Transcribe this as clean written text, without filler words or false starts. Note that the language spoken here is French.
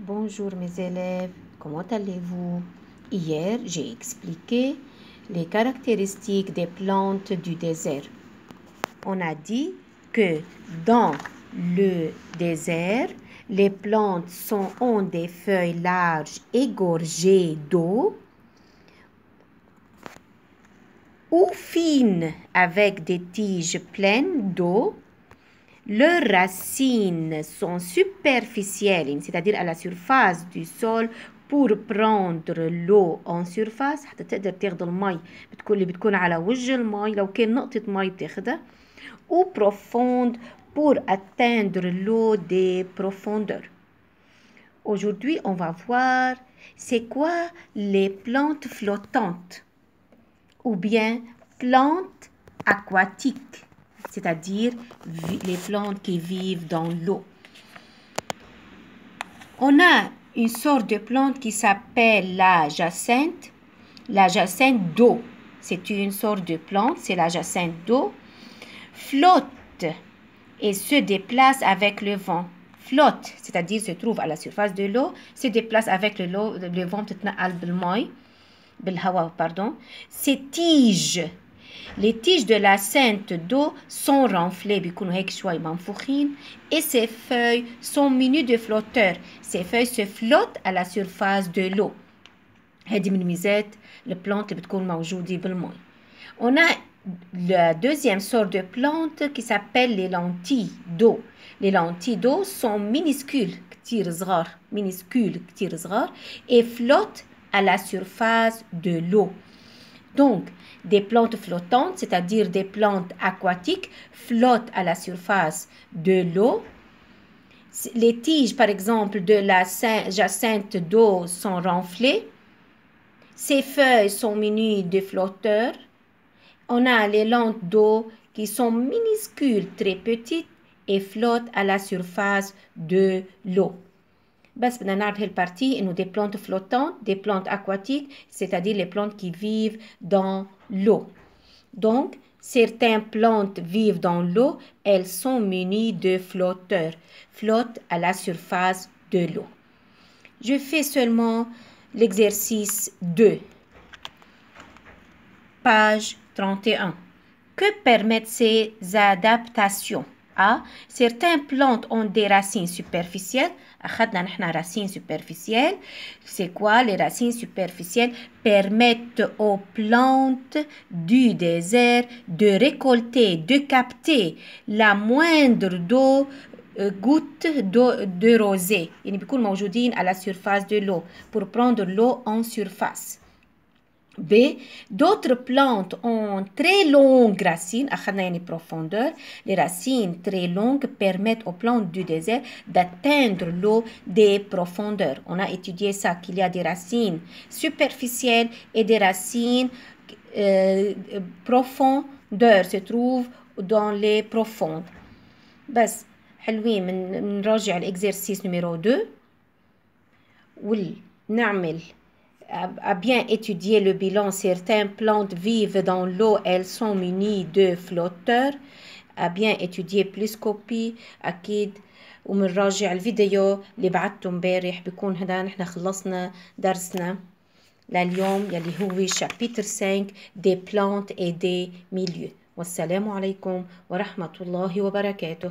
Bonjour mes élèves, comment allez-vous? Hier, j'ai expliqué les caractéristiques des plantes du désert. On a dit que dans le désert, les plantes ont des feuilles larges et gorgées d'eau ou fines avec des tiges pleines d'eau. Leurs racines sont superficielles, c'est-à-dire à la surface du sol pour prendre l'eau en surface حتى تقدر تاخد المي اللي بتكون على وجه المي لو كان نقطة مي بتاخدها ou profonde pour atteindre l'eau des profondeurs. Aujourd'hui, on va voir c'est quoi les plantes flottantes ou bien plantes aquatiques, c'est-à-dire les plantes qui vivent dans l'eau. On a une sorte de plante qui s'appelle la jacinthe d'eau. C'est une sorte de plante, c'est la jacinthe d'eau. Flotte et se déplace avec le vent. Flotte, c'est-à-dire se trouve à la surface de l'eau, se déplace avec le vent, pardon. Ces tiges, les tiges de la jacinthe d'eau sont renflées et ses feuilles sont munies de flotteurs. Ces feuilles se flottent à la surface de l'eau. On a la deuxième sorte de plante qui s'appelle les lentilles d'eau. Les lentilles d'eau sont minuscules et flottent à la surface de l'eau. Donc, des plantes flottantes, c'est-à-dire des plantes aquatiques, flottent à la surface de l'eau. Les tiges, par exemple, de la jacinthe d'eau sont renflées. Ses feuilles sont munies de flotteurs. On a les lentes d'eau qui sont minuscules, très petites et flottent à la surface de l'eau. بس بدنا نعرف هالبارتي انه des plantes flottantes, des plantes aquatiques, c'est-à-dire les plantes qui vivent dans l'eau. Donc, certaines plantes vivent dans l'eau, elles sont munies de flotteurs, flottent à la surface de l'eau. Je fais seulement l'exercice 2. Page 31. Que permettent ces adaptations? A. Certaines plantes ont des racines superficielles. أخذنا نحن racines superficielles. C'est quoi les racines superficielles? Permettent aux plantes du désert de récolter, de capter la moindre goutte de rosée. يعني بيكونوا موجودين à la surface de l'eau pour prendre l'eau en surface. B. D'autres plantes ont très longues racines, profondeur. Les racines très longues permettent aux plantes du désert d'atteindre l'eau des profondeurs. On a étudié ça, qu'il y a des racines superficielles et des racines profondeurs se trouvent dans les profondes. بس حلوين نراجع l'exercice numéro 2 ونعمل à bien étudier le bilan, certaines plantes vivent dans l'eau, elles sont munies de flotteurs. À bien étudier pliscopie أكيد ومنراجع الفيديو اللي بعته امبارح. بيكون هذا نحن خلصنا درسنا لليوم يلي هو chapitre 5 des plantes et des milieux. والسلام عليكم ورحمة الله وبركاته.